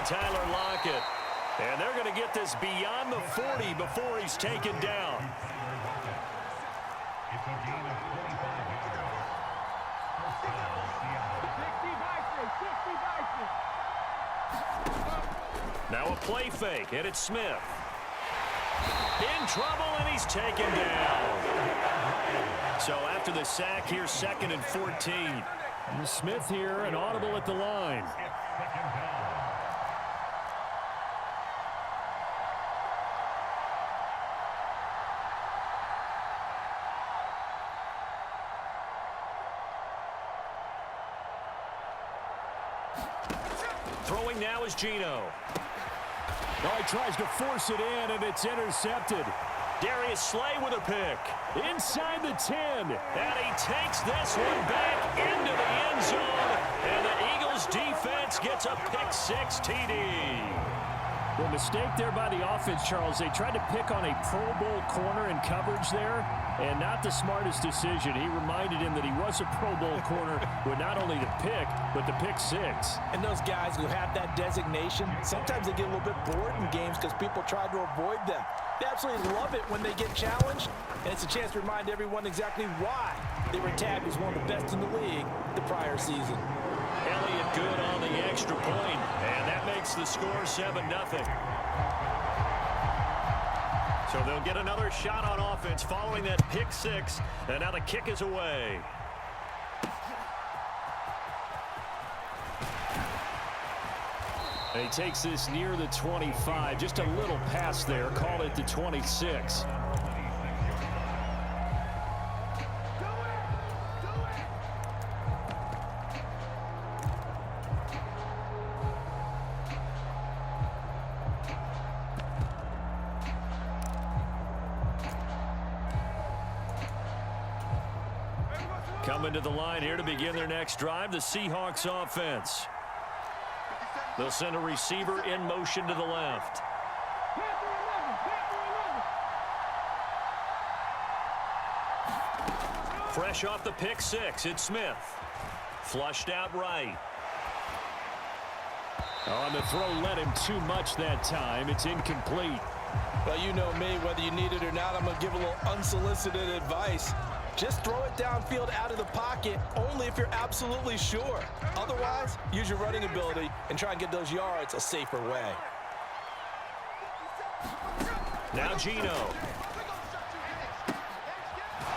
Tyler Lockett. And they're going to get this beyond the 40 before he's taken down. Now a play fake, and it's Smith. In trouble, and he's taken down. So after the sack, here's 2nd and 14. And Smith here, an audible at the line. Throwing now is Geno. Oh, he tries to force it in, and it's intercepted. Darius Slay with a pick. Inside the 10. And he takes this one back into the end zone. And the Eagles defense gets a pick-6 TD. The mistake there by the offense, Charles. They tried to pick on a Pro Bowl corner in coverage there, and not the smartest decision. He reminded him that he was a Pro Bowl corner with not only the pick, but the pick-6. And those guys who have that designation, sometimes they get a little bit bored in games because people try to avoid them. They absolutely love it when they get challenged, and it's a chance to remind everyone exactly why they were tagged as one of the best in the league the prior season. Elliott good on the extra point, and that makes the score 7-0. So they'll get another shot on offense following that pick-6, and now the kick is away. And he takes this near the 25, just a little pass there, call it the 26. Coming to the line here to begin their next drive, the Seahawks offense. They'll send a receiver in motion to the left. Fresh off the pick-6, it's Smith. Flushed out right. On the throw, let him too much that time. It's incomplete. Well, you know me, whether you need it or not, I'm going to give a little unsolicited advice. Just throw it downfield out of the pocket only if you're absolutely sure. Otherwise, use your running ability and try and get those yards a safer way. Now Geno.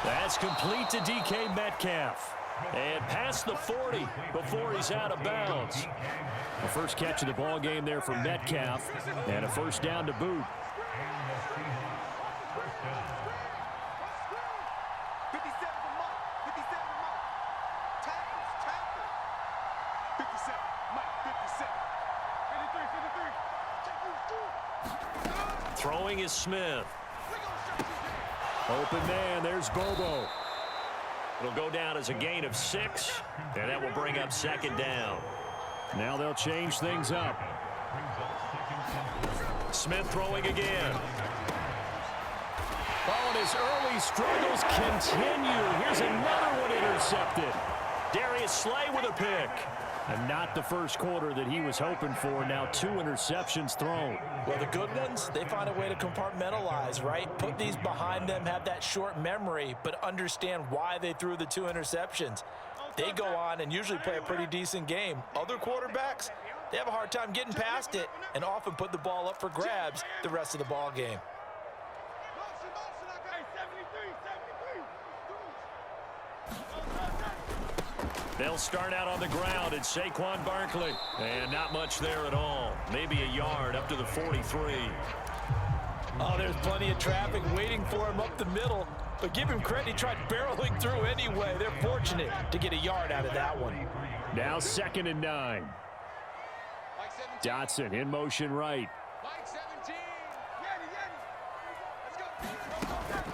That's complete to DK Metcalf. And past the 40 before he's out of bounds. The first catch of the ball game there for Metcalf, and a first down to boot. Throwing is Smith. Open man, there's Bobo. It'll go down as a gain of 6, and that will bring up 2nd down. Now they'll change things up. Smith throwing again. Oh, and his early struggles continue. Here's another one intercepted. Darius Slay with a pick. And not the first quarter that he was hoping for. Now 2 interceptions thrown. Well, the good ones, they find a way to compartmentalize, right? Put these behind them, have that short memory, but understand why they threw the 2 interceptions. They go on and usually play a pretty decent game. Other quarterbacks, they have a hard time getting past it and often put the ball up for grabs the rest of the ball game. They'll start out on the ground. It's Saquon Barkley. And not much there at all. Maybe a yard up to the 43. Oh, there's plenty of traffic waiting for him up the middle. But give him credit, he tried barreling through anyway. They're fortunate to get a yard out of that one. Now 2nd and 9. Dotson in motion right.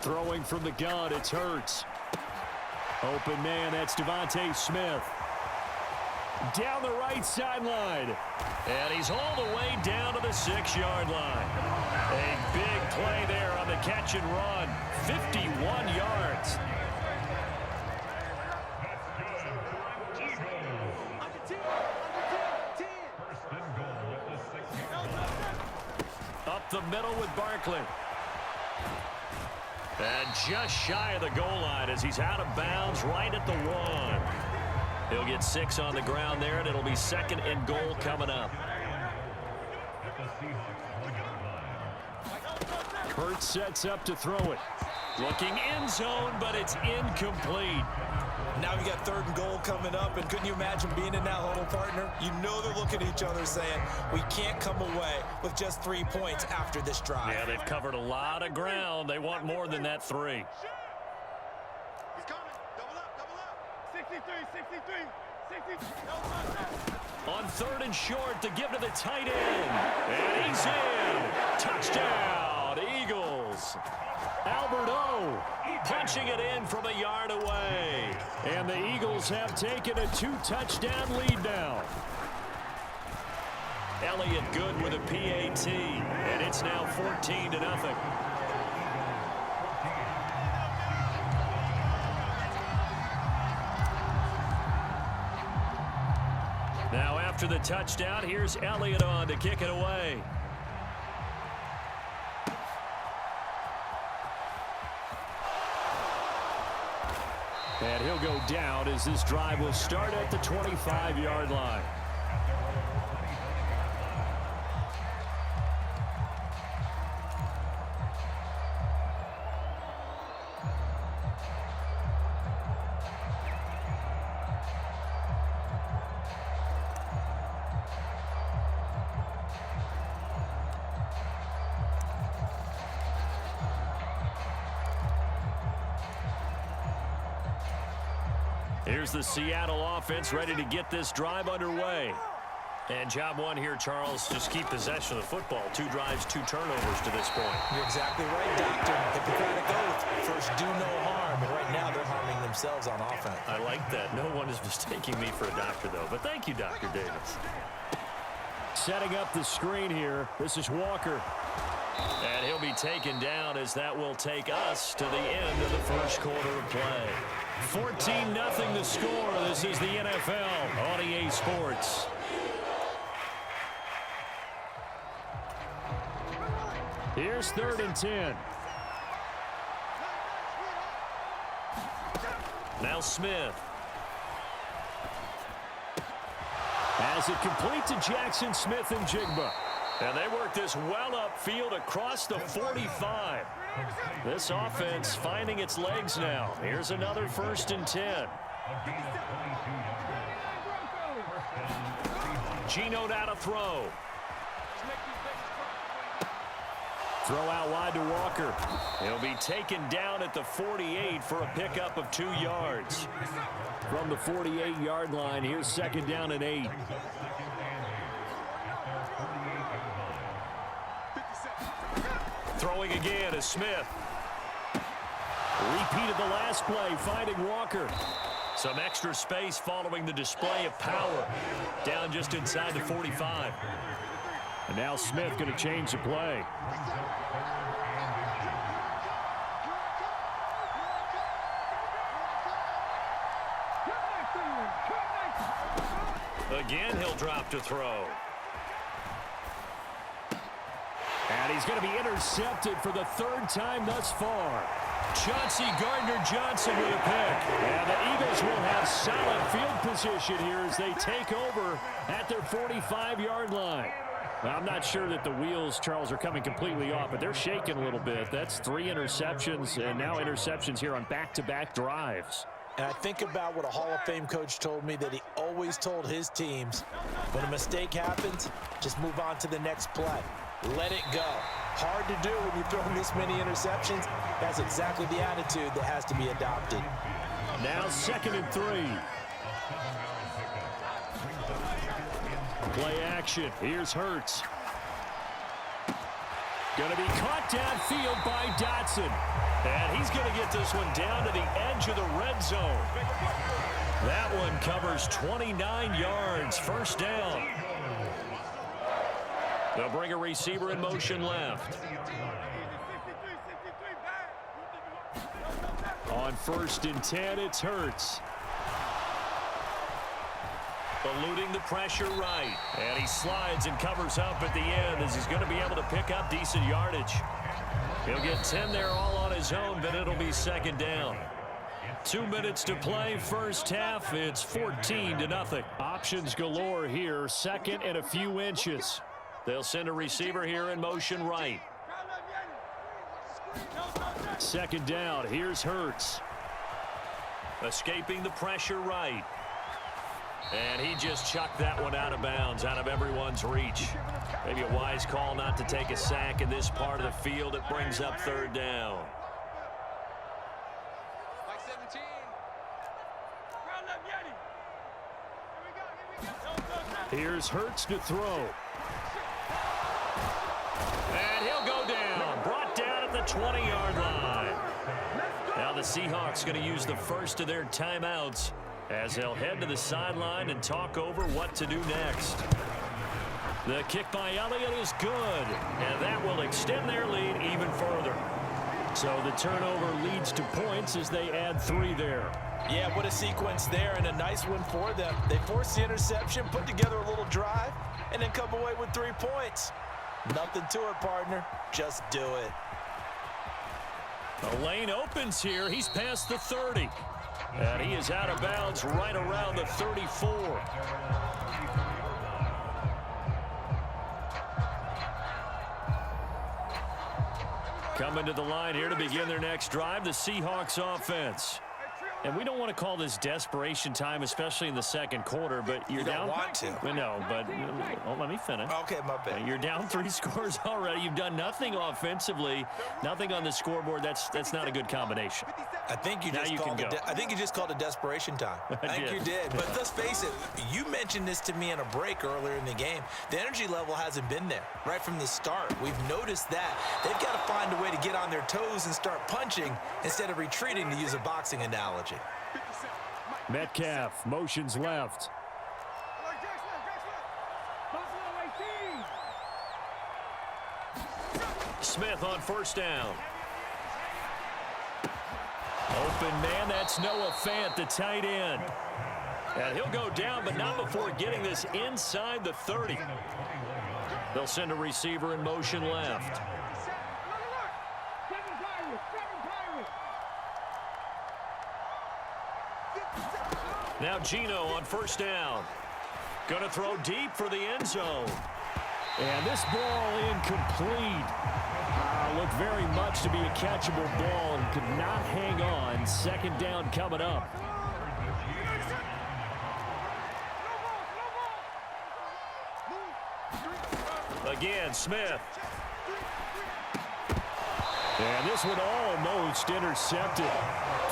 Throwing from the gun, it's Hurts. Open man, that's Devontae Smith. Down the right sideline. And he's all the way down to the 6-yard line. A big play there on the catch and run. 51 yards. up the middle with Barkley. And just shy of the goal line as he's out of bounds right at the 1. He'll get 6 on the ground there, and it'll be 2nd and goal coming up. Hurts sets up to throw it. Looking end zone, but it's incomplete. Now we got 3rd and goal coming up, and couldn't you imagine being in that huddle, partner? You know they're looking at each other saying, we can't come away with just 3 points after this drive. Yeah, they've covered a lot of ground. They want more than that 3. He's coming. Double up. 63, 63, 63. On 3rd and short to give to the tight end. And he's in. Touchdown, Eagles. Albert O punching it in from a yard away. And the Eagles have taken a 2-touchdown lead now. Elliott good with a PAT. And it's now 14-0. Now after the touchdown, here's Elliott on to kick it away. And he'll go down as this drive will start at the 25-yard line. Here's the Seattle offense ready to get this drive underway. And job one here, Charles, just keep possession of the football. 2 drives, 2 turnovers to this point. You're exactly right, Doctor. Hippocratic oath. First, do no harm. And right now, they're harming themselves on offense. I like that. No one is mistaking me for a doctor, though. But thank you, Dr. Davis. Setting up the screen here. This is Walker. And he'll be taken down as that will take us to the end of the first quarter of play. 14-0 the score. This is the NFL on EA Sports. Here's 3rd and 10. Now Smith. Has it complete to Jackson Smith and Jigba. And they work this well upfield across the 45. This offense finding its legs now. Here's another 1st and 10. Geno now to throw. Throw out wide to Walker. He'll be taken down at the 48 for a pickup of 2 yards. From the 48-yard line, here's 2nd down and 8. Throwing again is Smith. Repeated the last play, finding Walker. Some extra space following the display of power. Down just inside the 45. And now Smith going to change the play. Again, he'll drop to throw. And he's going to be intercepted for the 3rd time thus far. Chauncey Gardner-Johnson with a pick. And the Eagles will have solid field position here as they take over at their 45-yard line. Well, I'm not sure that the wheels, Charles, are coming completely off, but they're shaking a little bit. That's 3 interceptions, and now interceptions here on back-to-back drives. And I think about what a Hall of Fame coach told me, that he always told his teams, when a mistake happens, just move on to the next play. Let it go. Hard to do when you're throwing this many interceptions. That's exactly the attitude that has to be adopted. Now 2nd and 3. Play action. Here's Hurts. Going to be caught downfield by Dotson. And he's going to get this one down to the edge of the red zone. That one covers 29 yards. 1st down. They'll bring a receiver in motion left. On 1st and 10, it's Hurts. Eluding the pressure right. And he slides and covers up at the end as he's going to be able to pick up decent yardage. He'll get 10 there all on his own, but it'll be second down. 2 minutes to play, first half. It's 14-0. Options galore here, second and a few inches. They'll send a receiver here in motion right. Second down, here's Hurts. Escaping the pressure right. And he just chucked that one out of bounds, out of everyone's reach. Maybe a wise call not to take a sack in this part of the field. It brings up third down. Here's Hurts to throw. And he'll go down. Brought down at the 20-yard line. Now the Seahawks going to use the first of their timeouts as they'll head to the sideline and talk over what to do next. The kick by Elliott is good, and that will extend their lead even further. So the turnover leads to points as they add 3 there. Yeah, what a sequence there, and a nice one for them. They force the interception, put together a little drive, and then come away with 3 points. Nothing to it, partner. Just do it. The lane opens here. He's past the 30. And he is out of bounds right around the 34. Coming to the line here to begin their next drive, the Seahawks offense. And we don't want to call this desperation time, especially in the second quarter, but you're down. You don't want to. No, but let me finish. Okay, my bad. You're down 3 scores already. You've done nothing offensively, nothing on the scoreboard. That's not a good combination. I think you just called it desperation time. I think you did. But let's face it, you mentioned this to me in a break earlier in the game. The energy level hasn't been there right from the start. We've noticed that. They've got to find a way to get on their toes and start punching instead of retreating, to use a boxing analogy. Metcalf motions left. Smith on first down. Open man, that's Noah Fant, the tight end. And he'll go down, but not before getting this inside the 30. They'll send a receiver in motion left. Now Geno on first down. Going to throw deep for the end zone. And this ball incomplete. Looked very much to be a catchable ball and could not hang on. Second down coming up. Again, Smith. And this one almost intercepted.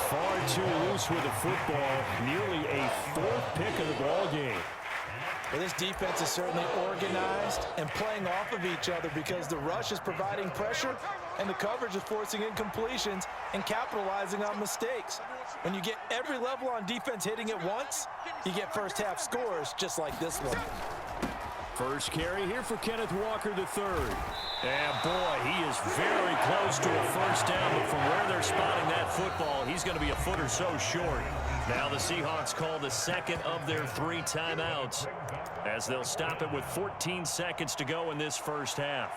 Far too loose with the football. Nearly a 4th pick of the ball game. Well, this defense is certainly organized and playing off of each other because the rush is providing pressure and the coverage is forcing incompletions and capitalizing on mistakes. When you get every level on defense hitting at once, you get first half scores just like this one. First carry here for Kenneth Walker III. And boy, he is very close to a first down, but from where they're spotting that football, he's going to be a foot or so short. Now the Seahawks call the second of their 3 timeouts as they'll stop it with 14 seconds to go in this first half.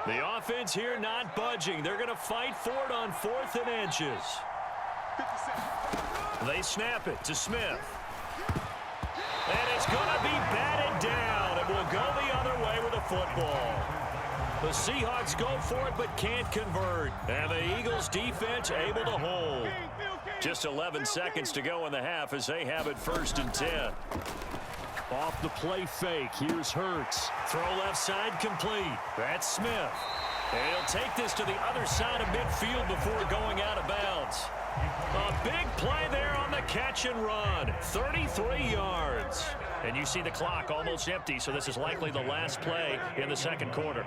The offense here not budging. They're going to fight for it on 4th and inches. They snap it to Smith. And it's going to be batted down. It will go the other way with the football. The Seahawks go for it but can't convert. And the Eagles defense able to hold. Just 11 seconds to go in the half as they have it 1st and 10. Off the play fake. Here's Hurts. Throw left side complete. That's Smith. And he'll take this to the other side of midfield before going out of bounds. A big play there on the catch and run. 33 yards. And you see the clock almost empty, so this is likely the last play in the second quarter.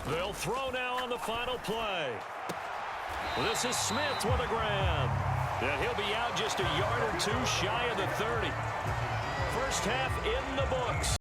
They'll throw now on the final play. This is Smith with a grab. And he'll be out just a yard or two shy of the 30. First half in the books.